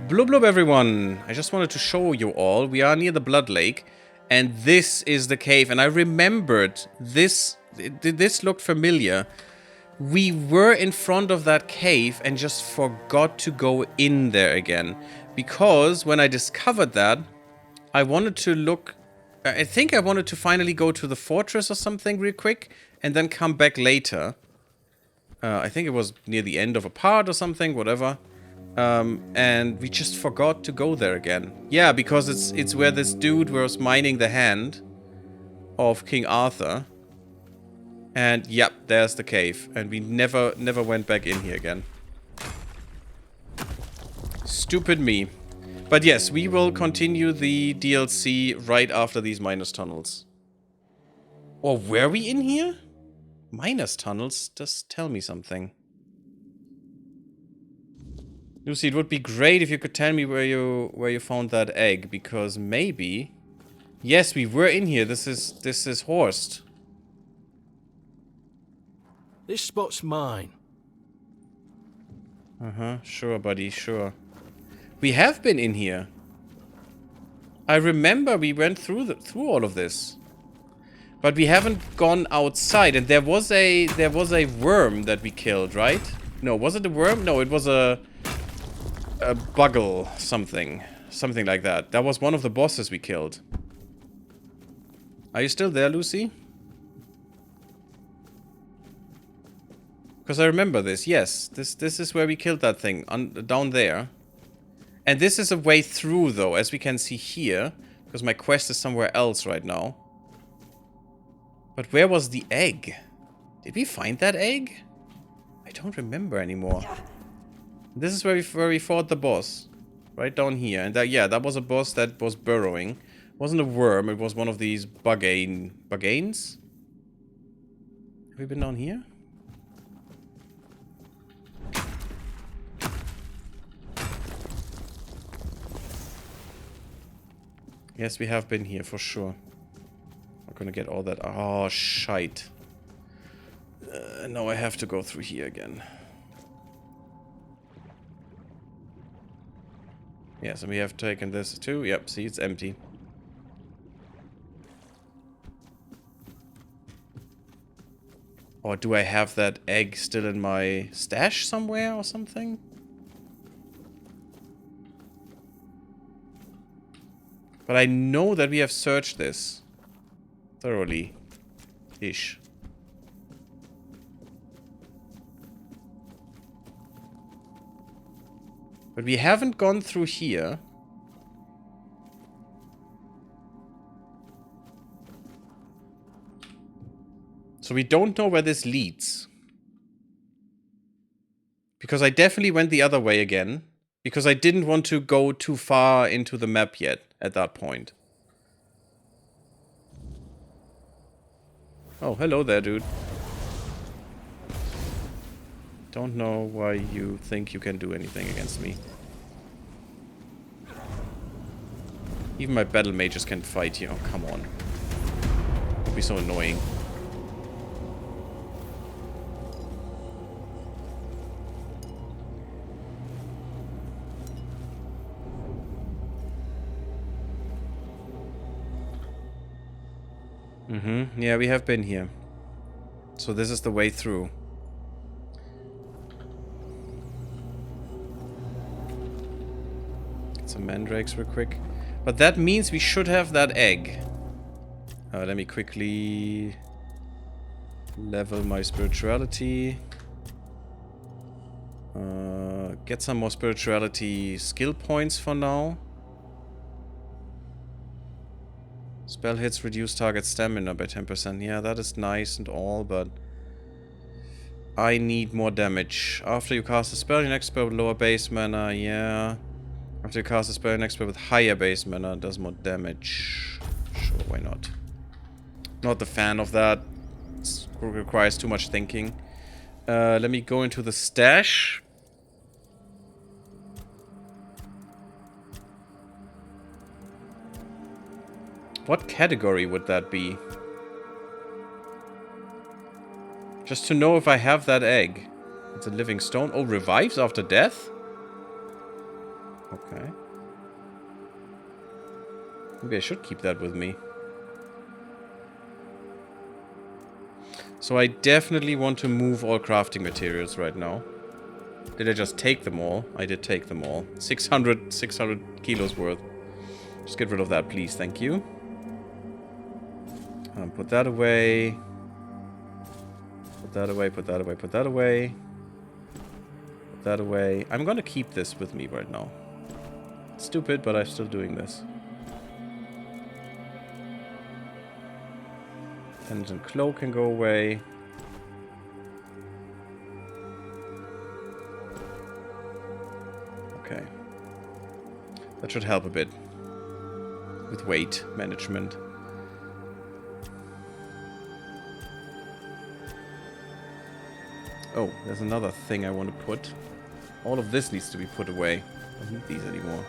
Blub blub everyone! I just wanted to show you all. We are near the Blood Lake. And this is the cave. And I remembered this. This looked familiar. We were in front of that cave and just forgot to go in there again. Because when I discovered that, I wanted to look... I think I wanted to finally go to the fortress or something real quick. And then come back later. I think it was near the end of a part or something, whatever. And we just forgot to go there again. Yeah, because it's where this dude was mining the hand of King Arthur. And yep, there's the cave. And we never went back in here again. Stupid me. But yes, we will continue the DLC right after these miners tunnels. Or were we in here? Miners tunnels? Just tell me something. Lucy, it would be great if you could tell me where you found that egg, because maybe... Yes, we were in here. This is Horst. This spot's mine. Uh-huh, sure, buddy, sure. We have been in here. I remember we went through all of this. But we haven't gone outside, and there was a worm that we killed, right? No, was it a worm? No, it was a buggle something. Something like that. That was one of the bosses we killed. Are you still there, Lucy? Because I remember this. Yes, this is where we killed that thing. Down there. And this is a way through, though, as we can see here. Because my quest is somewhere else right now. But where was the egg? Did we find that egg? I don't remember anymore. This is where we fought the boss. Right down here. And yeah, that was a boss that was burrowing. It wasn't a worm, it was one of these Buganes? Have we been down here? Yes, we have been here for sure. I'm gonna get all that. Oh, shite. Now I have to go through here again. Yes, and we have taken this too. Yep, see, it's empty. Or do I have that egg still in my stash somewhere or something? But I know that we have searched this thoroughly-ish. But we haven't gone through here. So we don't know where this leads. Because I definitely went the other way again. Because I didn't want to go too far into the map yet at that point. Oh, hello there, dude. Don't know why you think you can do anything against me. Even my battle mages can fight you. Oh, come on. Don't be so annoying. Yeah, we have been here. So this is the way through. Get some mandrakes real quick. But that means we should have that egg. Let me quickly level my spirituality. Get some more spirituality skill points for now. Spell hits reduce target stamina by 10%. Yeah, that is nice and all, but I need more damage. After you cast a spell, your next spell with lower base mana, yeah. After you cast a spell, your next spell with higher base mana does more damage. Sure, why not? Not the fan of that. It requires too much thinking. Let me go into the stash. What category would that be? Just to know if I have that egg. It's a living stone. Oh, revives after death? Okay. Maybe I should keep that with me. So I definitely want to move all crafting materials right now. Did I just take them all? I did take them all. 600 kilos worth. Just get rid of that, please. Thank you. Put that away. Put that away, put that away, put that away. Put that away. I'm gonna keep this with me right now. It's stupid, but I'm still doing this. Tangent Cloak can go away. Okay. That should help a bit. With weight management. Oh, there's another thing I want to put. All of this needs to be put away. I don't need these anymore.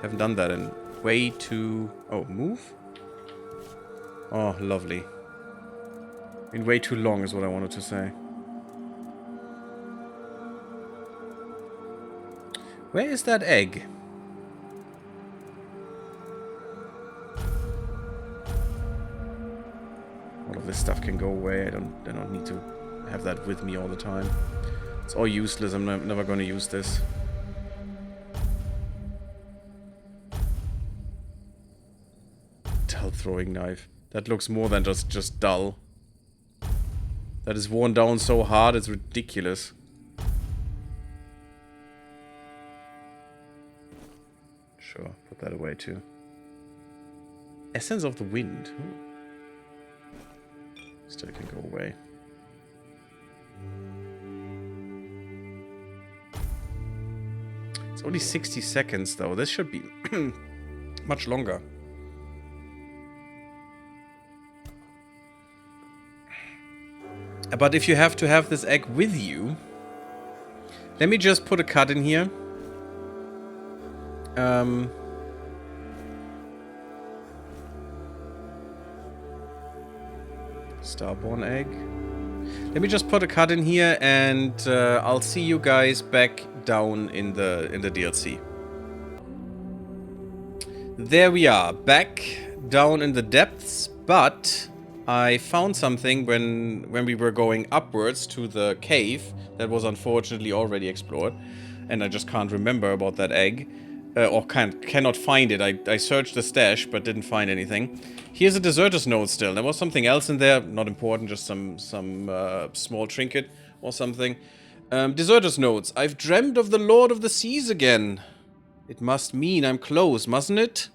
Haven't done that in way too... Oh, move? Oh, lovely. In way too long is what I wanted to say. Where is that egg? All of this stuff can go away. I don't need to have that with me all the time. It's all useless. I'm never going to use this. Dull throwing knife. That looks more than just dull. That is worn down so hard, it's ridiculous. Sure, put that away too. Essence of the Wind. Still can go away. It's only 60 seconds though. This should be much longer. But if you have to have this egg with you, let me just put a cut in here. Starborn egg. Let me just put a cut in here, and I'll see you guys back down in the DLC. There we are, back down in the depths, but I found something when we were going upwards to the cave that was unfortunately already explored, and I just can't remember about that egg, or cannot find it. I searched the stash but didn't find anything. Here's a deserter's note still. There was something else in there, not important, just some small trinket or something. Deserter's notes. I've dreamt of the Lord of the Seas again. It must mean I'm close, mustn't it?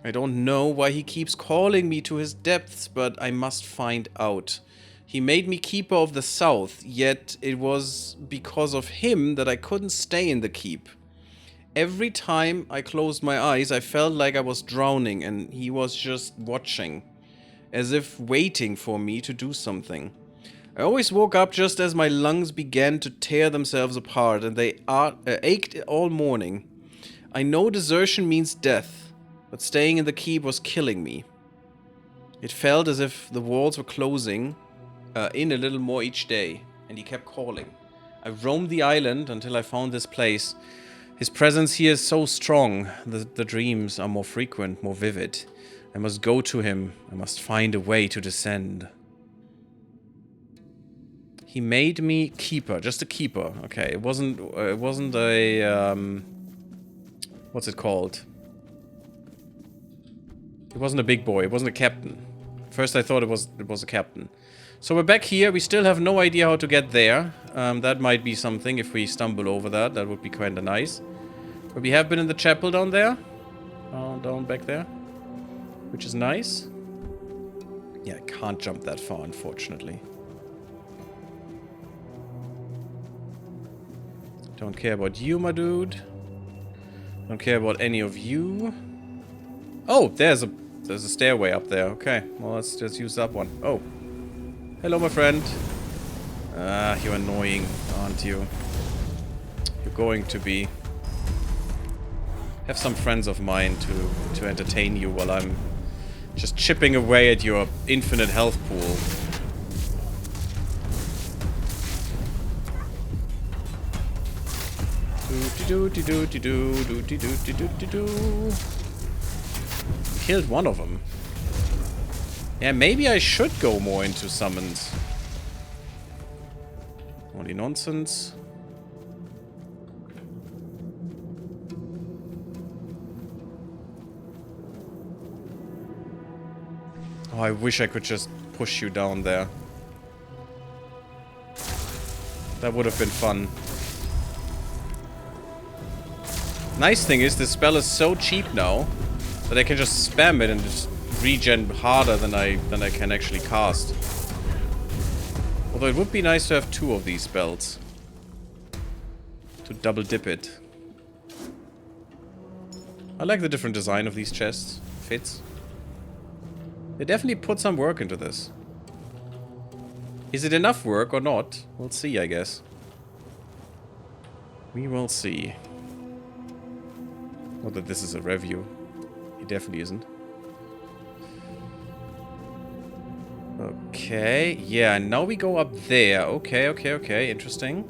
I don't know why he keeps calling me to his depths, but I must find out. He made me Keeper of the South, yet it was because of him that I couldn't stay in the keep. Every time I closed my eyes, I felt like I was drowning, and he was just watching, as if waiting for me to do something. I always woke up just as my lungs began to tear themselves apart, and they ached all morning. I know desertion means death, but staying in the keep was killing me. It felt as if the walls were closing in a little more each day, and he kept calling. I roamed the island until I found this place. His presence here is so strong. The dreams are more frequent, more vivid. I must go to him. I must find a way to descend. He made me keeper, just a keeper. Okay, it wasn't a what's it called? It wasn't a big boy. It wasn't a captain. First I thought it was a captain. So we're back here. We still have no idea how to get there. That might be something if we stumble over that. That would be kind of nice. But we have been in the chapel down there. Down back there. Which is nice. Yeah, I can't jump that far, unfortunately. Don't care about you, my dude. Don't care about any of you. Oh, there's a stairway up there. Okay, well, let's just use that one. Oh. Hello, my friend. Ah, you're annoying, aren't you? You're going to be. Have some friends of mine to entertain you while I'm just chipping away at your infinite health pool. Killed one of them. Yeah, maybe I should go more into summons. Only nonsense. Oh, I wish I could just push you down there. That would have been fun. Nice thing is, this spell is so cheap now that I can just spam it and just regen harder than I can actually cast. Although it would be nice to have 2 of these spells. To double dip it. I like the different design of these chests. Fits. They definitely put some work into this. Is it enough work or not? We'll see, I guess. We will see. Not that this is a review. It definitely isn't. Okay. Yeah, now we go up there. Okay. Interesting.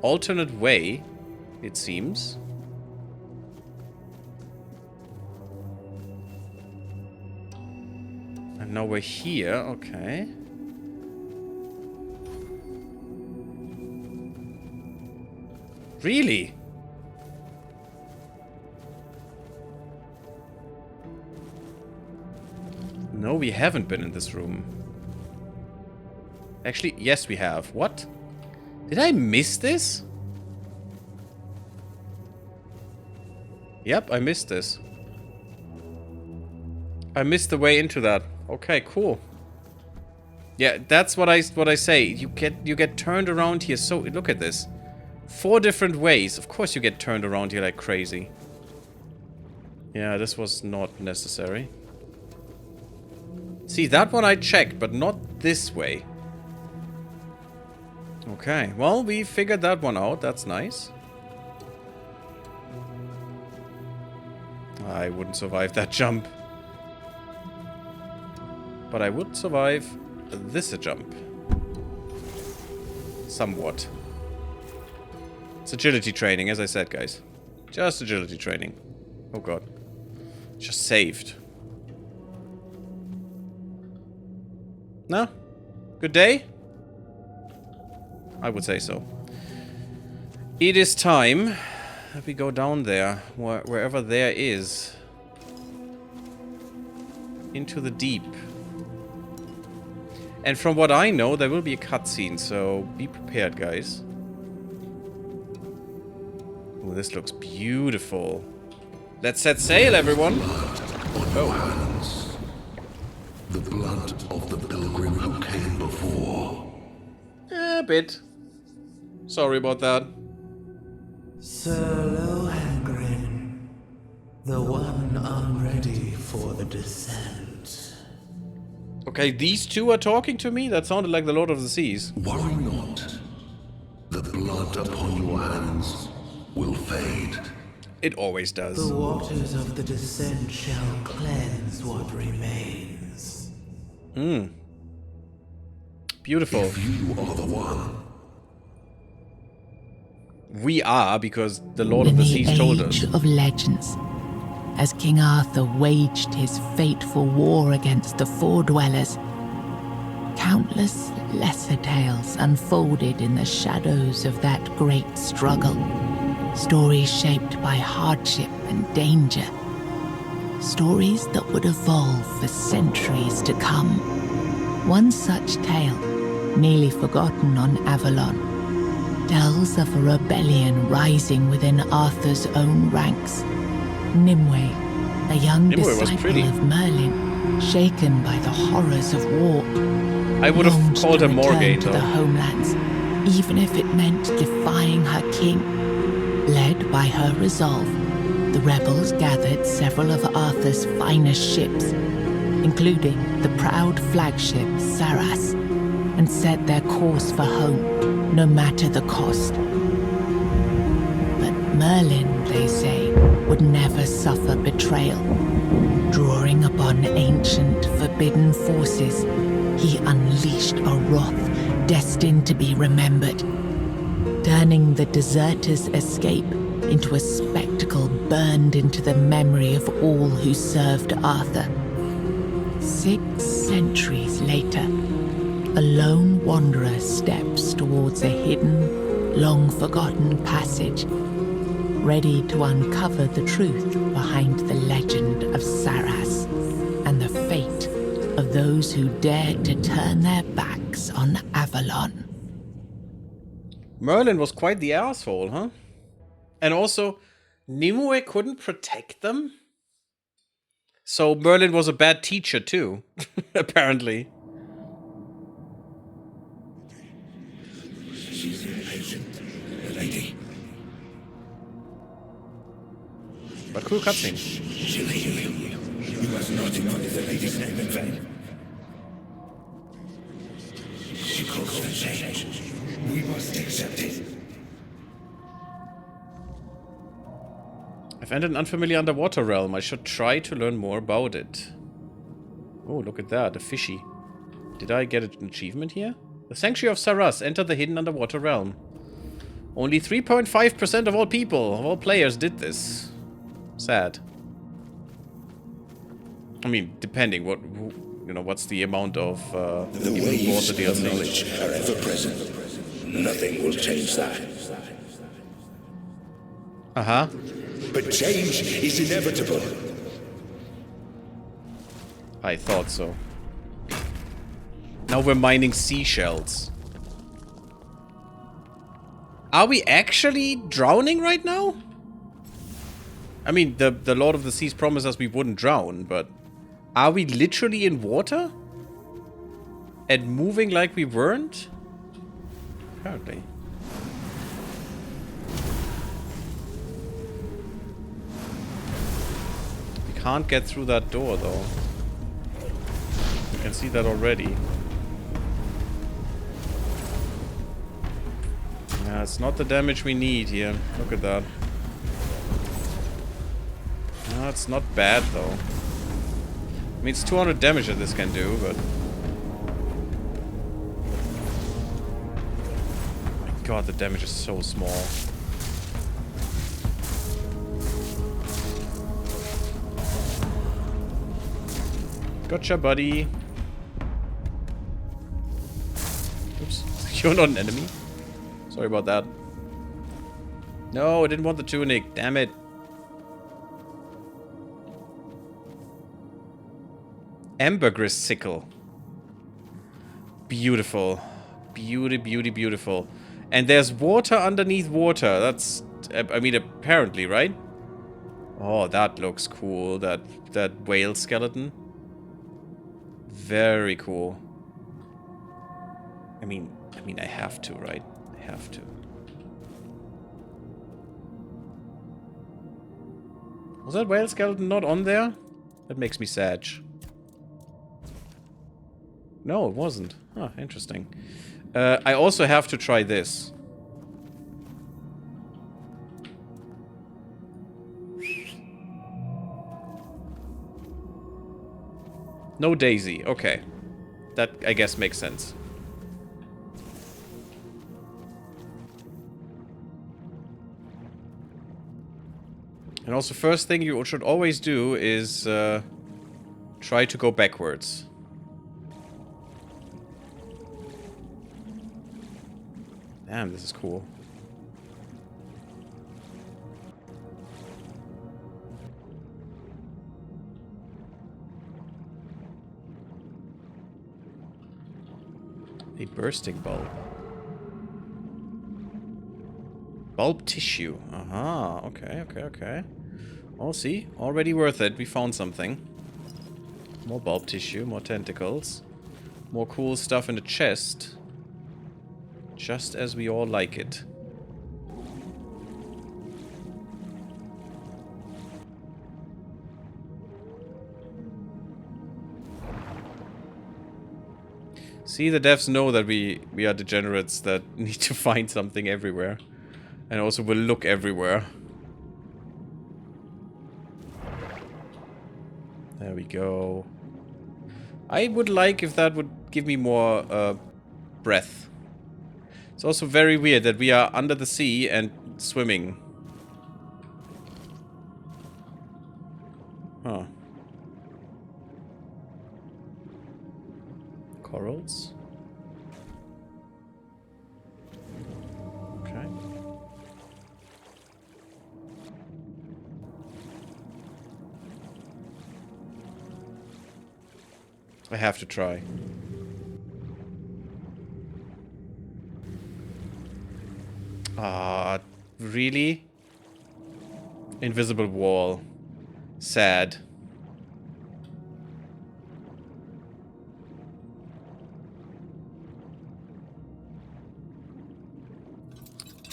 Alternate way, it seems. And now we're here. Okay. Really? No, we haven't been in this room. Actually, yes, we have. What? Did I miss this? Yep, I missed this. I missed the way into that. Okay, cool. Yeah, that's what I say. You get turned around here. So look at this. 4 different ways. Of course you get turned around here like crazy. Yeah, this was not necessary. See, that one I checked, but not this way. Okay, well, we figured that one out. That's nice. I wouldn't survive that jump. But I would survive this jump. Somewhat. It's agility training, as I said, guys. Just agility training. Oh god. Just saved. No? Good day? I would say so. It is time that we go down there, wherever there is. Into the deep. And from what I know, there will be a cutscene, so be prepared, guys. Oh, this looks beautiful. Let's set sail, everyone. Oh. The blood of the pilgrim who came before. A bit. Sorry about that. Sir Lohengrin, the one unready for the descent. Okay, these two are talking to me? That sounded like the Lord of the Seas. Worry not. The blood upon your hands will fade. It always does. The waters of the descent shall cleanse what remains. Beautiful. If you are the one. We are, because the Lord of the Seas told us. In the Age of Legends, as King Arthur waged his fateful war against the Four-Dwellers, countless lesser tales unfolded in the shadows of that great struggle. Stories shaped by hardship and danger. Stories that would evolve for centuries to come. One such tale, nearly forgotten on Avalon, tells of a rebellion rising within Arthur's own ranks. Nimue, a young disciple of Merlin, shaken by the horrors of war, I would have called her Morgate, to the homelands, even if it meant defying her king. Led by her resolve, the rebels gathered several of Arthur's finest ships, including the proud flagship Sarras, and set their course for home, no matter the cost. But Merlin, they say, would never suffer betrayal. Drawing upon ancient, forbidden forces, he unleashed a wrath destined to be remembered, turning the deserters' escape into a spectacle burned into the memory of all who served Arthur. 6 centuries later, a lone wanderer steps towards a hidden, long-forgotten passage, ready to uncover the truth behind the legend of Sarras and the fate of those who dared to turn their backs on Avalon. Merlin was quite the asshole, huh? And also, Nimue couldn't protect them? So Merlin was a bad teacher too, apparently. She's impatient, lady. But cool cutscene. She'll heal you. You must not ignore the lady's name in vain. She calls for change. We must accept it. I've entered an unfamiliar underwater realm. I should try to learn more about it. Oh, look at that. A fishy. Did I get an achievement here? The Sanctuary of Sarras. Enter the hidden underwater realm. Only 3.5% of all people, of all players, did this. Sad. I mean, depending what, you know, what's the amount of The waves of knowledge are ever present. Nothing will change that. Uh-huh. But change is inevitable. I thought so. Now we're mining seashells. Are we actually drowning right now? I mean, the Lord of the Seas promised us we wouldn't drown, but are we literally in water? And moving like we weren't? Apparently. We can't get through that door, though. You can see that already. Yeah, it's not the damage we need here. Look at that. No, it's not bad, though. I mean, it's 200 damage that this can do, but... Oh my god, the damage is so small. Gotcha, buddy. Oops. You're not an enemy? Sorry about that. No, I didn't want the tunic. Damn it. Ambergris sickle. Beautiful. Beautiful. And there's water underneath water. That's... I mean, apparently, right? Oh, that looks cool. That whale skeleton. Very cool. I mean, I have to, right? I have to. Was that whale skeleton not on there? That makes me sad. No, it wasn't. Oh, interesting. I also have to try this. No Daisy. Okay. That, I guess, makes sense. And also, first thing you should always do is try to go backwards. Damn, this is cool. A bursting bulb. Bulb tissue. Aha, okay. Oh, see? Already worth it. We found something. More bulb tissue, more tentacles. More cool stuff in the chest. Just as we all like it. See, the devs know that we are degenerates that need to find something everywhere. And also will look everywhere. There we go. I would like if that would give me more breath. It's also very weird that we are under the sea and swimming. Huh. Corals? Okay. I have to try. Ah, really? Invisible wall. Sad.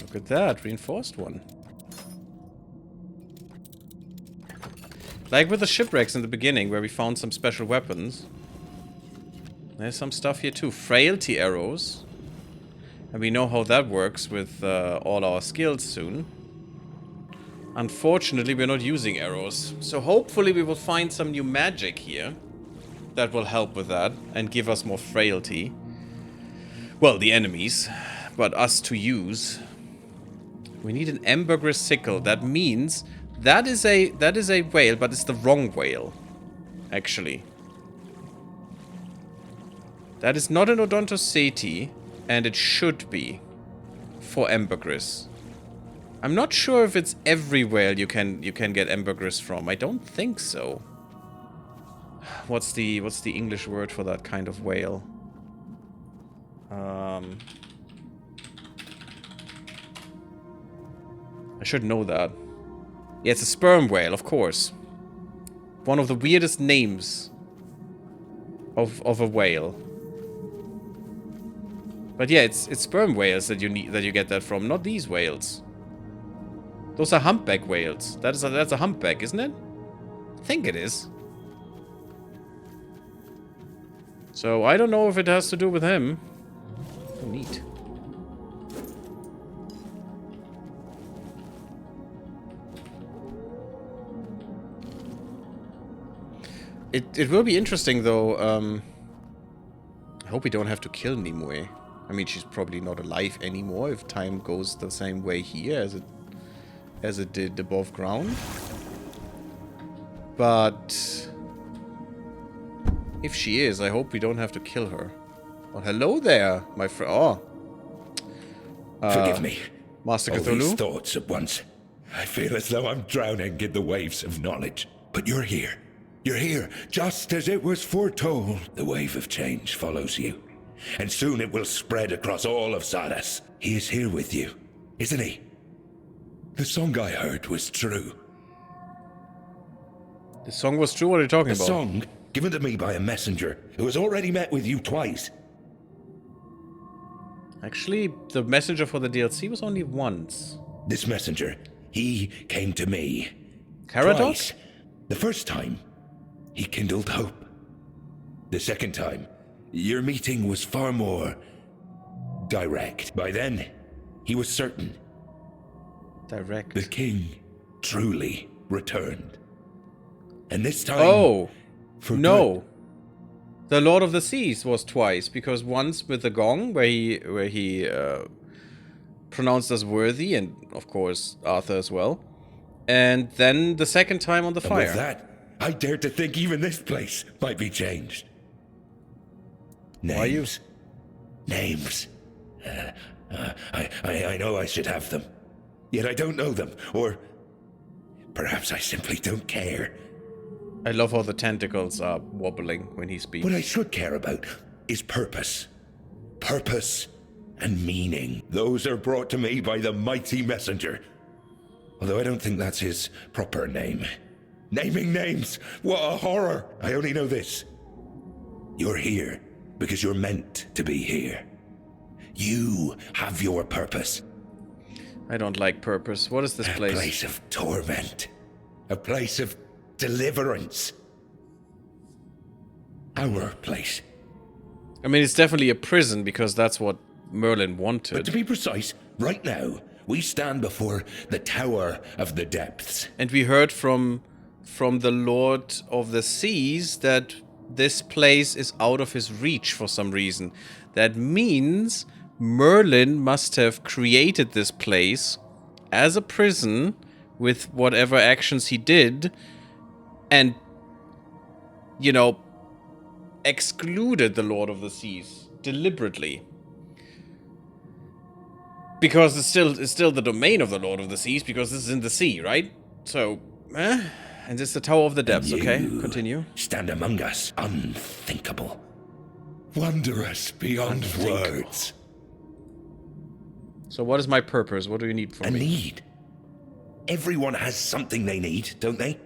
Look at that, reinforced one. Like with the shipwrecks in the beginning, where we found some special weapons. There's some stuff here too. Frailty arrows. And we know how that works with all our skills soon. Unfortunately, we're not using arrows. So hopefully we will find some new magic here that will help with that and give us more frailty. Well, the enemies, but us to use. We need an ambergris sickle. That means that is a whale, but it's the wrong whale, actually. That is not an odontoceti, and it should be for ambergris. I'm not sure if it's every whale you can get ambergris from. I don't think so. What's the English word for that kind of whale? I should know that. Yeah, it's a sperm whale, of course. One of the weirdest names of a whale. But yeah, it's sperm whales that you get that from, not these whales. Those are humpback whales. That's a humpback, isn't it? I think it is. So I don't know if it has to do with him. Oh, neat. It will be interesting though. I hope we don't have to kill Nimue. I mean, she's probably not alive anymore if time goes the same way here as it did above ground. But if she is, I hope we don't have to kill her. Well, hello there, my friend. Oh. Forgive me. Master All Cthulhu? these thoughts at once. I feel as though I'm drowning in the waves of knowledge. But you're here. You're here, just as it was foretold. The wave of change follows you. And soon it will spread across all of Sarras. He is here with you, isn't he? The song I heard was true. The song was true? What are you talking A about? song given to me by a messenger who has already met with you twice. Actually, the messenger for the DLC was only once. This messenger, he came to me. Caradoc? Twice. The first time, he kindled hope. The second time, your meeting was far more direct. By then, he was certain. Direct. The king truly returned. And this time... Oh! for No! good. The Lord of the Seas was twice, because once with the gong, where he pronounced us worthy, and of course Arthur as well. And then the second time on the And fire. with that, I dared to think even this place might be changed. Names. Why you? Names. I know I should have them. Yet I don't know them. Or perhaps I simply don't care. I love how the tentacles are wobbling when he speaks. What I should care about is purpose. Purpose and meaning. Those are brought to me by the mighty messenger. Although I don't think that's his proper name. Naming names! What a horror! I only know this. You're here because you're meant to be here. You have your purpose. I don't like purpose. What is this place? A place of torment. A place of deliverance. Our place. I mean, it's definitely a prison, because that's what Merlin But wanted. to be precise, right now, we stand before the Tower of the Depths. And we heard from the Lord of the Seas that this place is out of his reach for some reason. That means Merlin must have created this place as a prison with whatever actions he did and, you know, excluded the Lord of the Seas deliberately. Because it's still the domain of the Lord of the Seas, because this is in the sea, right? So, and this is the Tower of the Depths, okay? Continue. Stand among us, unthinkable. Wondrous beyond words. So what is my purpose? What do you need from me? A need. Everyone has something they need, don't they?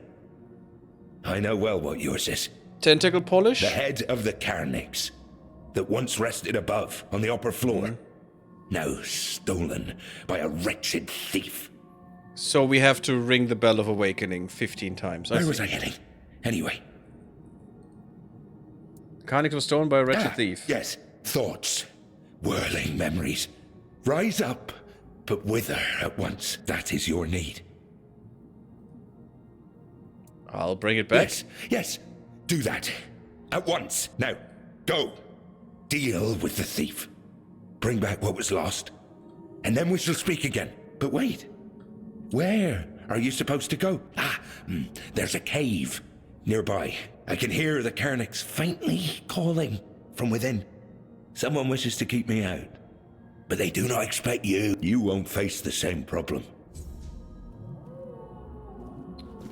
I know well what yours is. Tentacle polish? The head of the Carnix, that once rested above on the upper floor. Now stolen by a wretched thief. So we have to ring the bell of awakening 15 times. Where was I heading? Anyway. Carnix was stolen by a wretched thief. Yes. Thoughts. Whirling memories. Rise up, but wither at once. That is your need. I'll bring it back. Yes, yes. Do that. At once. Now, go. Deal with the thief. Bring back what was lost. And then we shall speak again. But wait. Where are you supposed to go? There's a cave nearby. I can hear the Carnix faintly calling from within. Someone wishes to keep me out. But they do not expect you. You won't face the same problem.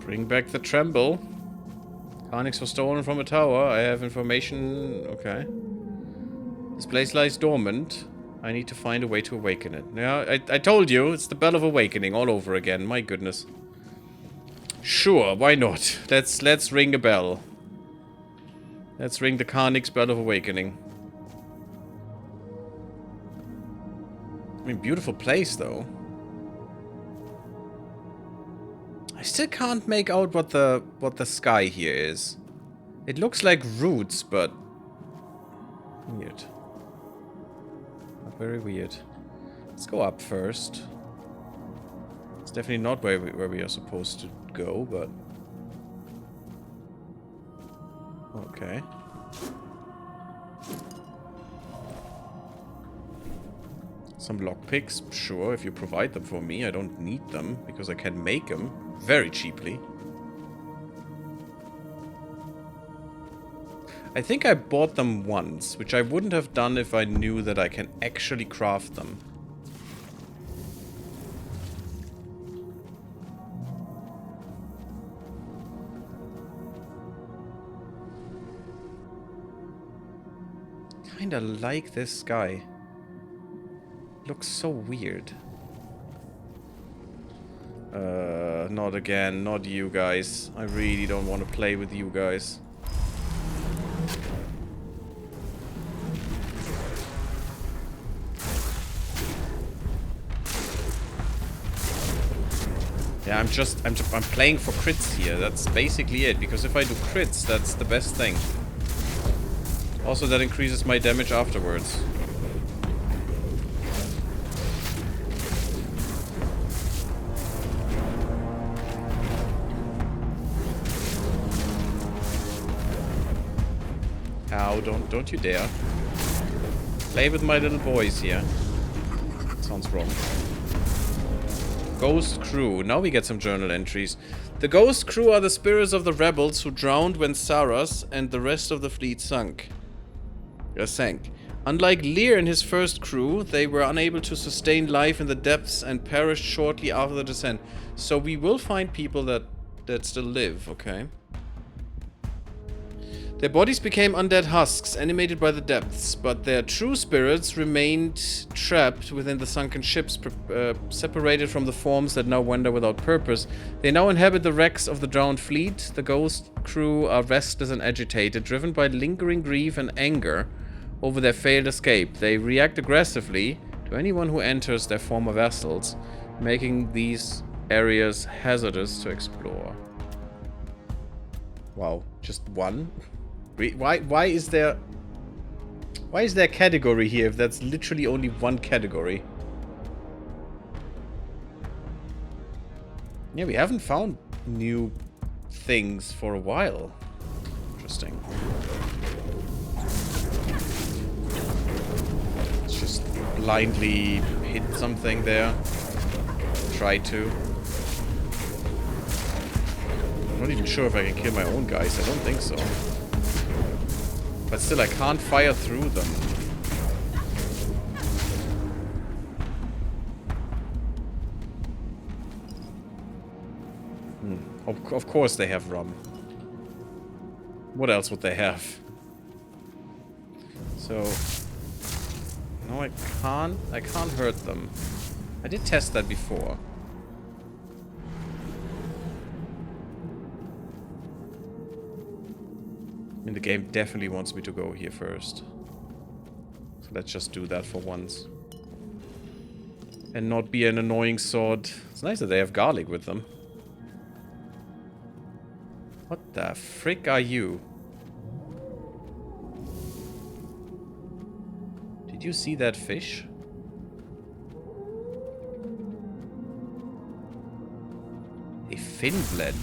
Bring back the tremble. Carnix was stolen from a tower. I have information. Okay. This place lies dormant. I need to find a way to awaken it. Now, I told you, it's the Bell of Awakening all over again. My goodness. Sure, why not? Let's ring a bell. Let's ring the Carnix Bell of Awakening. I mean, beautiful place, though. I still can't make out what the sky here is. It looks like roots, but weird. Very weird. Let's go up first. It's definitely not where we are supposed to go, but okay. Some lockpicks, sure, if you provide them for me. I don't need them, because I can make them very cheaply. I think I bought them once, which I wouldn't have done if I knew that I can actually craft them. Kinda like this guy. Looks so weird. Not again, not you guys. I really don't want to play with you guys. Yeah, I'm playing for crits here. That's basically it. Because if I do crits, that's the best thing. Also, that increases my damage afterwards. Ow, don't you dare. Play with my little boys here. Sounds wrong. Ghost Crew. Now we get some journal entries. The Ghost Crew are the spirits of the rebels who drowned when Sarras and the rest of the fleet sank. Unlike Lear and his first crew, they were unable to sustain life in the depths and perished shortly after the descent. So we will find people that still live, okay? Their bodies became undead husks, animated by the depths, but their true spirits remained trapped within the sunken ships, separated from the forms that now wander without purpose. They now inhabit the wrecks of the drowned fleet. The Ghost Crew are restless and agitated, driven by lingering grief and anger over their failed escape. They react aggressively to anyone who enters their former vessels, making these areas hazardous to explore. Wow, just one? Why is there a category here if that's literally only one category? Yeah, we haven't found new things for a while. Interesting. Let's just blindly hit something there. Try to. I'm not even sure if I can kill my own guys. I don't think so. But still, I can't fire through them. Of course they have rum. What else would they have? So... No, I can't hurt them. I did test that before. I mean, the game definitely wants me to go here first. So let's just do that for once. And not be an annoying sword. It's nice that they have garlic with them. What the frick are you? Did you see that fish? A finblade.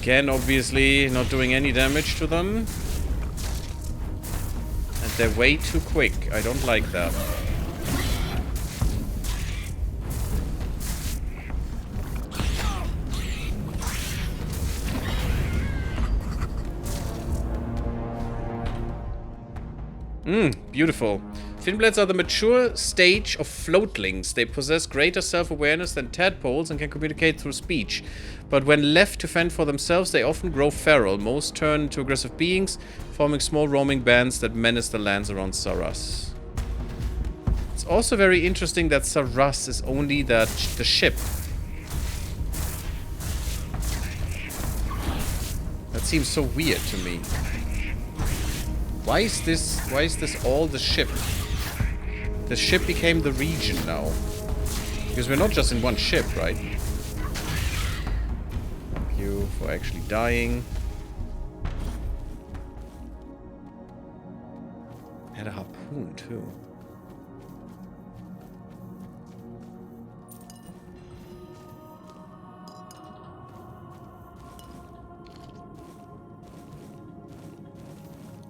Again, obviously not doing any damage to them. And they're way too quick. I don't like that. Beautiful. Finblades are the mature stage of floatlings. They possess greater self-awareness than tadpoles and can communicate through speech. But when left to fend for themselves, they often grow feral. Most turn into aggressive beings, forming small roaming bands that menace the lands around Sarras. It's also very interesting that Sarras is only the ship. That seems so weird to me. Why is this all the ship? The ship became the region now. Because we're not just in one ship, right? Thank you for actually dying. Had a harpoon too.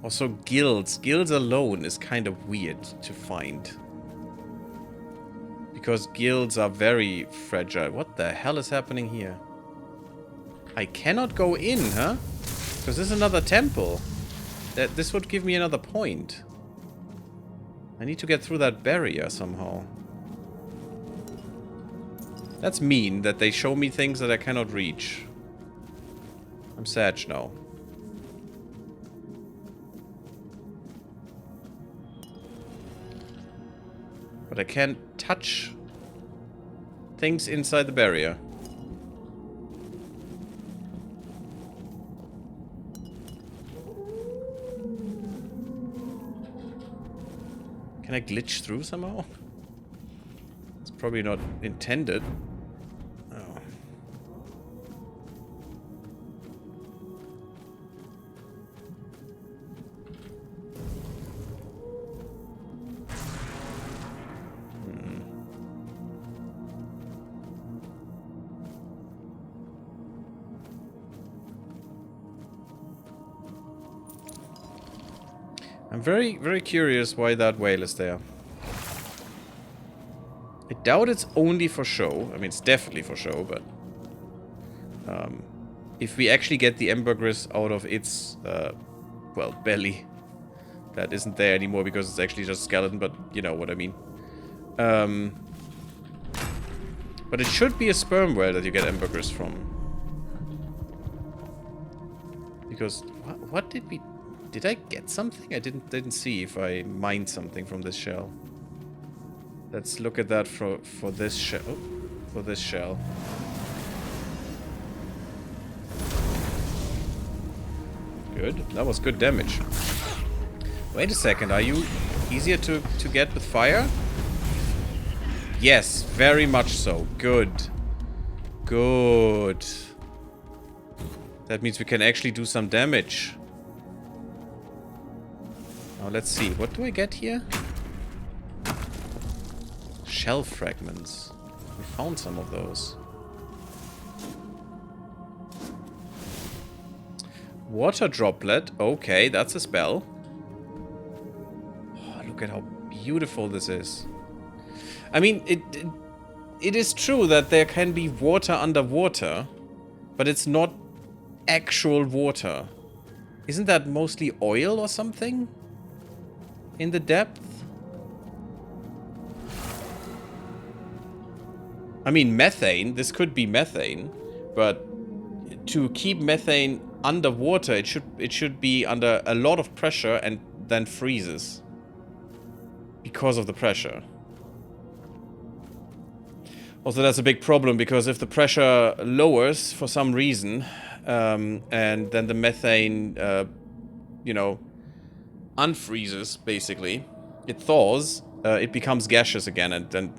Also, guilds. Guilds alone is kind of weird to find. Because guilds are very fragile. What the hell is happening here? I cannot go in, huh? Because this is another temple. This would give me another point. I need to get through that barrier somehow. That's mean that they show me things that I cannot reach. I'm sad now. But I can't touch things inside the barrier. Can I glitch through somehow? It's probably not intended. Oh. I'm very, very curious why that whale is there. I doubt it's only for show. I mean, it's definitely for show, but... if we actually get the ambergris out of its, well, belly... That isn't there anymore because it's actually just skeleton, but you know what I mean. But it should be a sperm whale that you get ambergris from. Because... What did we... Did I get something? I didn't see if I mined something from this shell. Let's look at that for this shell. Oh, for this shell. Good. That was good damage. Wait a second. Are you easier to get with fire? Yes, very much so. Good. Good. That means we can actually do some damage. Now let's see. What do I get here? Shell fragments. We found some of those. Water droplet. Okay, that's a spell. Oh, look at how beautiful this is. I mean, it is true that there can be water underwater, but it's not actual water. Isn't that mostly oil or something? In the depth? I mean, methane. This could be methane, but to keep methane underwater, it should be under a lot of pressure and then freezes because of the pressure. Also, that's a big problem because if the pressure lowers for some reason, and then the methane, you know, unfreezes basically, it thaws, it becomes gaseous again and then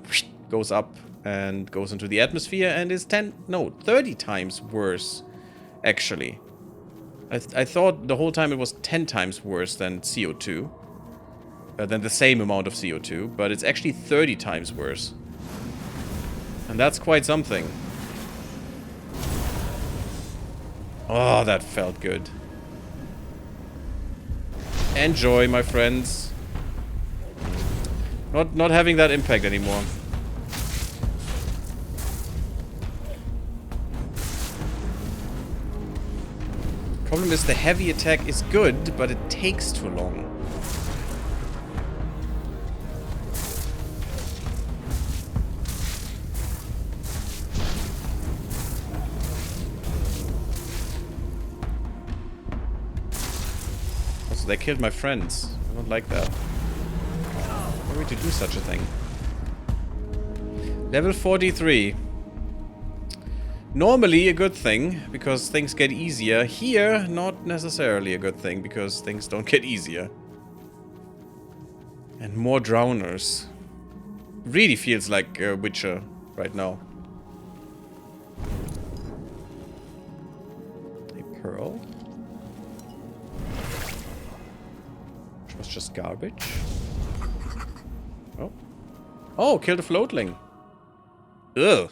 goes up and goes into the atmosphere and is 30 times worse, actually. I thought the whole time it was 10 times worse than CO2, than the same amount of CO2, but it's actually 30 times worse. And that's quite something. Oh, that felt good. Enjoy, my friends. Not having that impact anymore. Problem is the heavy attack is good, but it takes too long. Also, they killed my friends. I don't like that. Why would you do such a thing? Level 43. Normally a good thing, because things get easier. Here, not necessarily a good thing, because things don't get easier. And more drowners. Really feels like Witcher right now. A pearl. Which was just garbage. Oh. Oh, killed a floatling. Ugh.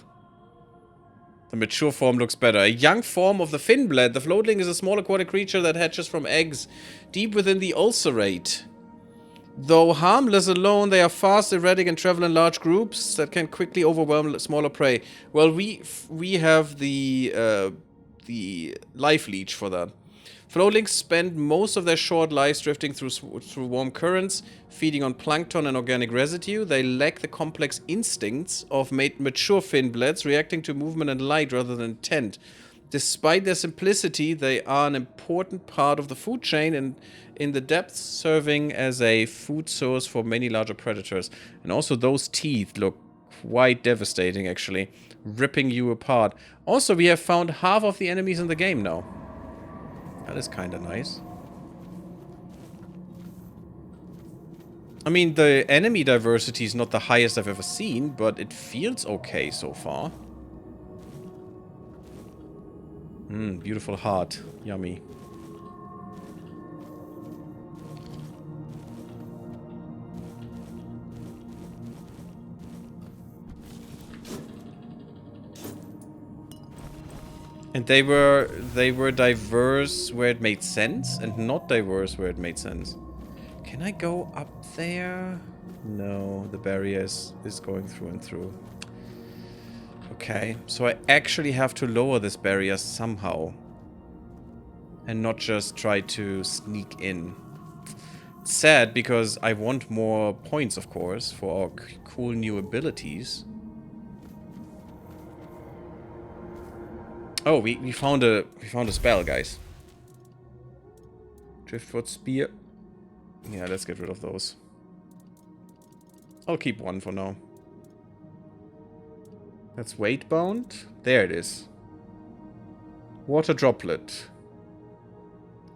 The mature form looks better. A young form of the finblade. The floatling is a small aquatic creature that hatches from eggs deep within the ulcerate. Though harmless alone, they are fast, erratic, and travel in large groups that can quickly overwhelm smaller prey. Well, we have the life leech for that. Floatlings spend most of their short lives drifting through warm currents, feeding on plankton and organic residue. They lack the complex instincts of mature finblades, reacting to movement and light rather than intent. Despite their simplicity, they are an important part of the food chain and in the depths, serving as a food source for many larger predators. And also those teeth look quite devastating, actually, ripping you apart. Also, we have found half of the enemies in the game now. That is kind of nice. I mean, the enemy diversity is not the highest I've ever seen, but it feels okay so far. Beautiful heart. Yummy. And they were diverse where it made sense and not diverse where it made sense. Can I go up there? No, the barrier is going through and through. Okay, so I actually have to lower this barrier somehow. And not just try to sneak in. It's sad because I want more points, of course, for our cool new abilities. Oh, we found a spell, guys. Driftwood Spear. Yeah, let's get rid of those. I'll keep one for now. That's weight bound. There it is. Water Droplet.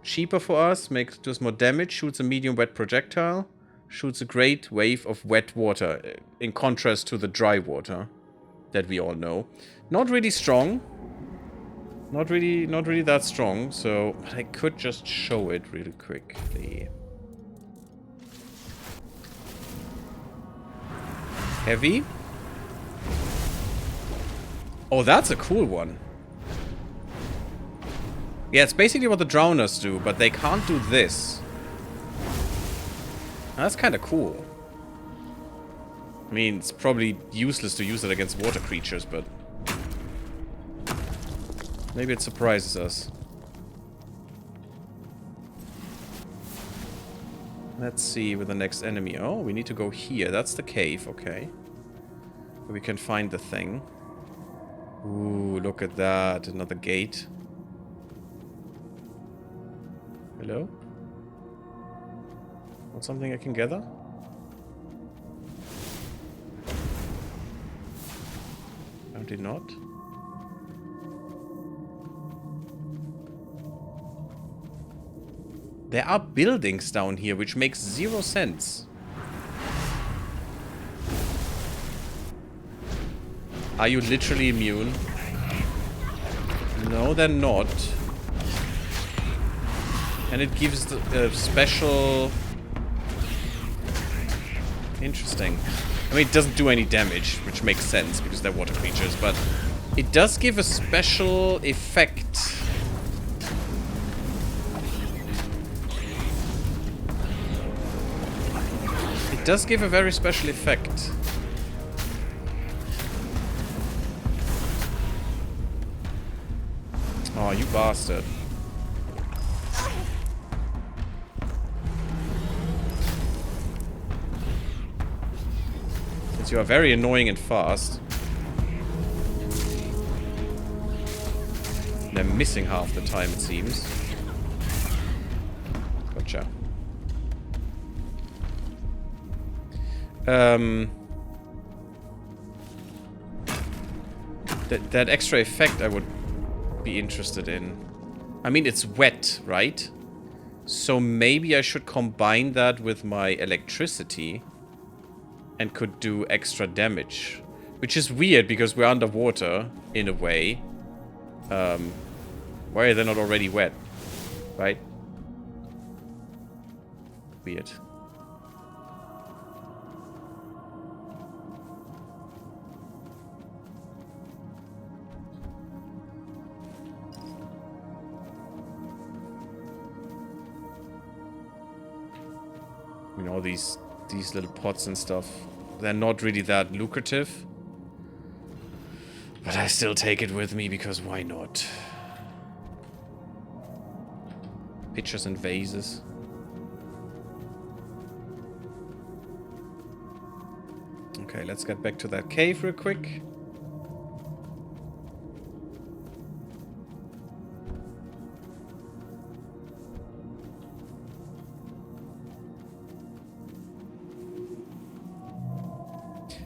Cheaper for us, does more damage, shoots a medium wet projectile, shoots a great wave of wet water, in contrast to the dry water that we all know. Not really strong. Not really that strong, so I could just show it really quickly. Heavy. Oh, that's a cool one. Yeah, it's basically what the drowners do, but they can't do this. That's kind of cool. I mean, it's probably useless to use it against water creatures, but... maybe it surprises us. Let's see with the next enemy. Oh, we need to go here. That's the cave, okay. We can find the thing. Ooh, look at that. Another gate. Hello? Want something I can gather? Apparently not. There are buildings down here, which makes 0 sense. Are you literally immune? No, they're not. And it gives the special... Interesting. I mean, it doesn't do any damage, which makes sense because they're water creatures, but it does give a special effect. It does give a very special effect. Oh, you bastard. Since you are very annoying and fast. They're missing half the time, it seems. Gotcha. That extra effect I would be interested in. I mean, it's wet, right? So maybe I should combine that with my electricity and could do extra damage. Which is weird because we're underwater, in a way. Why are they not already wet? Right? Weird. You know, these little pots and stuff, they're not really that lucrative. But I still take it with me because why not? Pitchers and vases. Okay, let's get back to that cave real quick.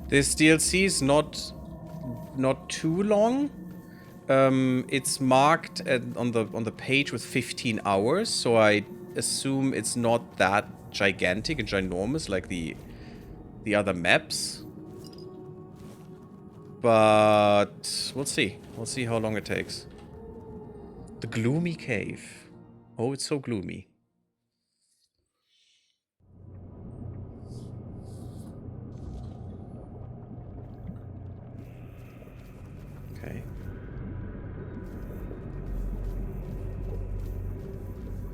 This DLC is not too long. It's marked on the page with 15 hours, so I assume it's not that gigantic and ginormous like the other maps. But we'll see. We'll see how long it takes. The gloomy cave. Oh, it's so gloomy. Okay.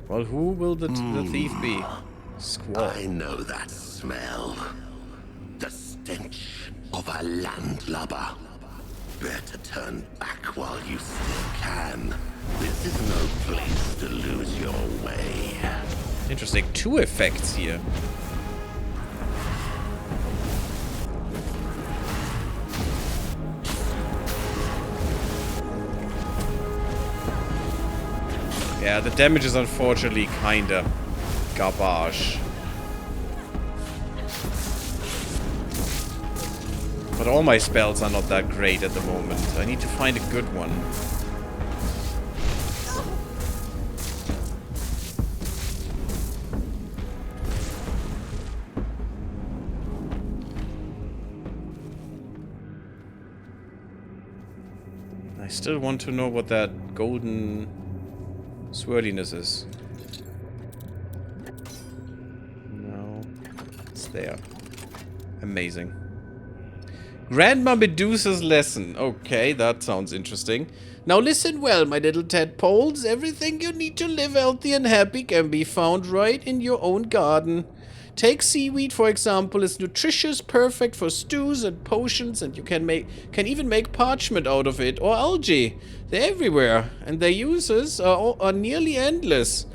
Well, who will the thief be? Squall. I know that smell. The stench of a landlubber. Better turn back while you still can. This is no place to lose your way. Interesting. 2 effects here. Yeah, the damage is unfortunately kinda garbage. But all my spells are not that great at the moment. I need to find a good one. I still want to know what that golden swirliness is. No, it's there. Amazing. Grandma Medusa's lesson. Okay, that sounds interesting. Now listen well, my little tadpoles. Everything you need to live healthy and happy can be found right in your own garden. Take seaweed, for example. It's nutritious, perfect for stews and potions, and you can even make parchment out of it, or algae. They're everywhere, and their uses are nearly endless.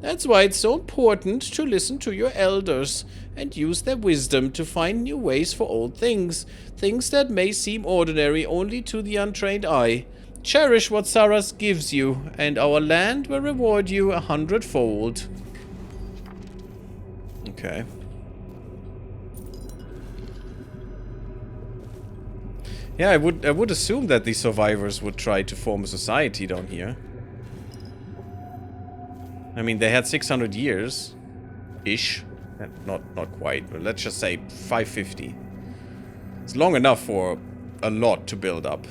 That's why it's so important to listen to your elders and use their wisdom to find new ways for old things. Things that may seem ordinary only to the untrained eye. Cherish what Sarras gives you, and our land will reward you 100-fold. Okay. Yeah, I would assume that the survivors would try to form a society down here. I mean, they had 600 years-ish. Not quite, but let's just say 550. It's long enough for a lot to build up.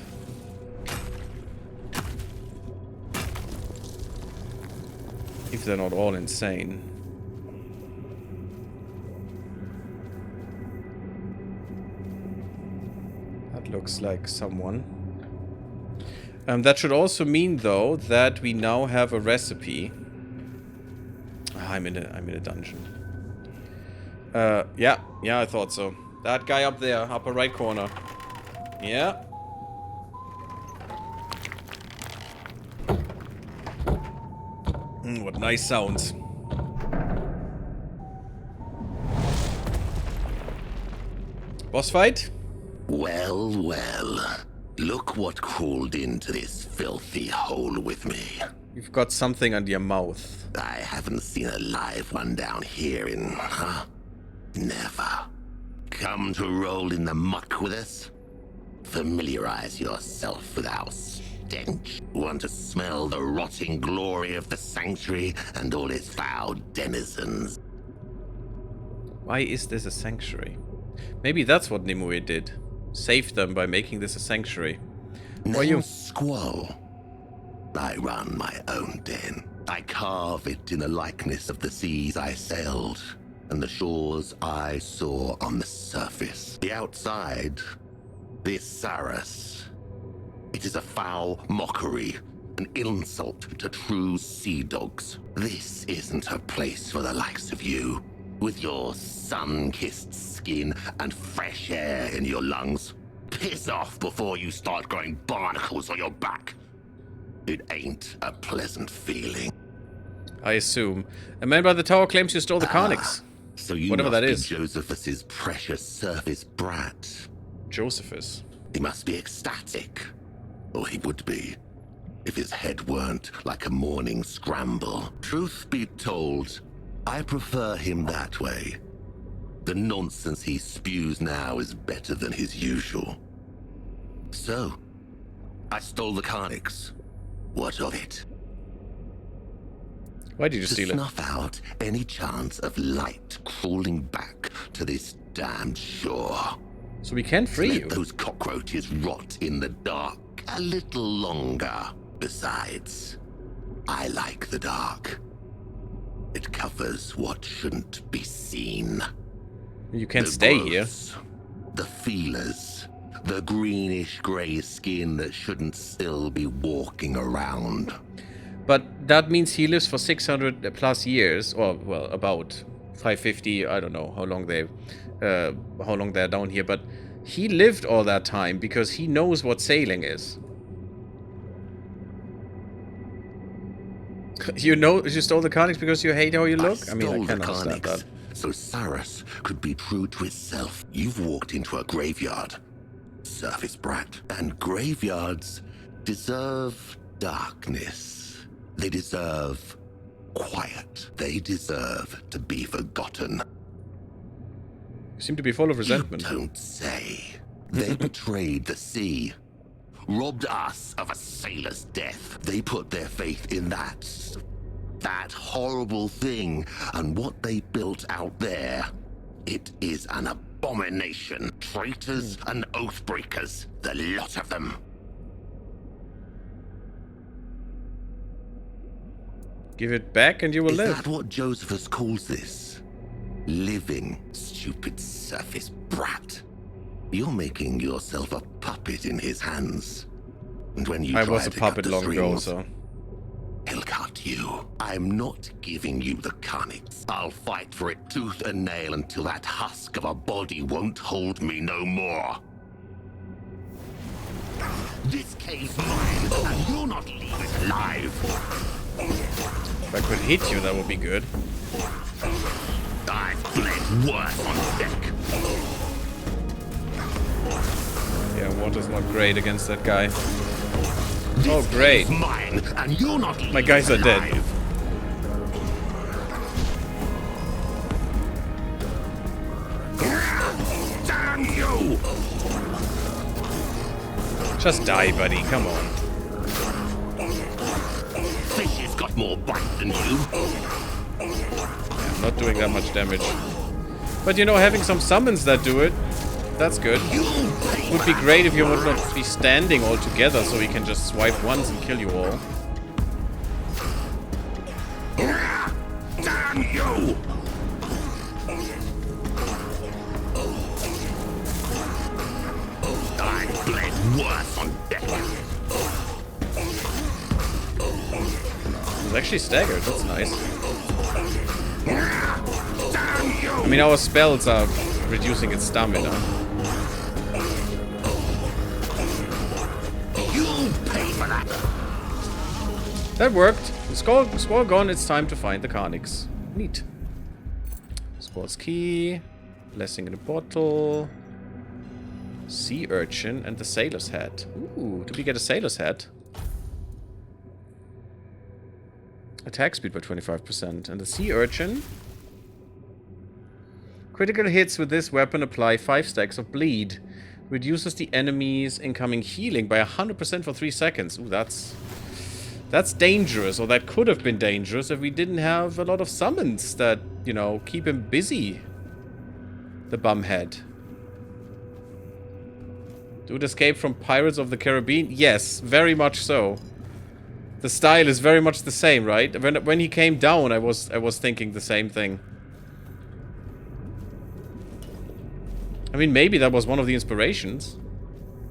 If they're not all insane. That looks like someone. That should also mean, though, that we now have a recipe. I'm in a dungeon. Yeah, I thought so. That guy up there, upper right corner. Yeah. What nice sounds. Boss fight? Well, well. Look what crawled into this filthy hole with me. You've got something under your mouth. I haven't seen a live one down here in, never. Come to roll in the muck with us? Familiarize yourself with our stench. Want to smell the rotting glory of the sanctuary and all its foul denizens? Why is this a sanctuary? Maybe that's what Nimue did. Saved them by making this a sanctuary. Name Squall. I run my own den. I carve it in the likeness of the seas I sailed, and the shores I saw on the surface. The outside, this Sarras. It is a foul mockery, an insult to true sea dogs. This isn't a place for the likes of you, with your sun-kissed skin and fresh air in your lungs. Piss off before you start growing barnacles on your back. It ain't a pleasant feeling. I assume. A man by the tower claims you stole the Carnix. So you whatever must that be is. Josephus's precious surface brat. Josephus. He must be ecstatic. Or he would be, if his head weren't like a morning scramble. Truth be told, I prefer him that way. The nonsense he spews now is better than his usual. So, I stole the Carnix. What of it? Why did you To steal it? snuff out any chance of light crawling back to this damned shore. So we can free Let you. those cockroaches rot in the dark a little longer. Besides, I like the dark. It covers what shouldn't be seen. You can't The stay here. growths, the feelers, the greenish-grey skin that shouldn't still be walking around. But that means he lives for 600 plus years, or well, about 550. I don't know how long they're down here, but he lived all that time because he knows what sailing is. You stole the Carnix because you hate how you look? I mean, I can understand that. So Sarras could be true to itself. You've walked into a graveyard, surface brat, and graveyards deserve darkness. They deserve quiet. They deserve to be forgotten. You seem to be full of resentment. You don't say. They betrayed the sea, robbed us of a sailor's death. They put their faith in that horrible thing, and what they built out there, it is an abomination. Traitors and oathbreakers, the lot of them. Give it back and you will Is live. that what Josephus calls this? Living, stupid surface brat. You're making yourself a puppet in his hands. And when you I try was a to cut puppet the long ago, strings, so... he'll cut protect you. I'm not giving you the Carnix. I'll fight for it tooth and nail until that husk of a body won't hold me no more. This cave's mine, and you'll not leave it alive. If I could hit you, that would be good. I've bled worse on deck. Yeah, water's not great against that guy. This Oh, great. cave's mine, and you'll not leave My guys it are dead. alive. Damn you! Just die, buddy. Come on. Fish has got more bite than you. I'm not doing that much damage. But you know, having some summons that do it, that's good. Would be great if you would not be standing all together so we can just swipe once and kill you all. Damn you! I bled worse on deck. It's actually staggered. That's nice. Damn you! I mean, our spells are reducing its stamina. You'll pay for that. That worked. The score gone. It's time to find the Carnix. Neat. Score's key. Blessing in a bottle. Sea urchin and the sailor's hat. Ooh, do we get a sailor's hat? Attack speed by 25%. And the sea urchin. Critical hits with this weapon apply 5 stacks of bleed. Reduces the enemy's incoming healing by 100% for 3 seconds. Ooh, that's dangerous. Or that could have been dangerous if we didn't have a lot of summons that, you know, keep him busy. The bumhead. Dude escape from Pirates of the Caribbean? Yes, very much so. The style is very much the same, right? When he came down, I was thinking the same thing. I mean, maybe that was one of the inspirations.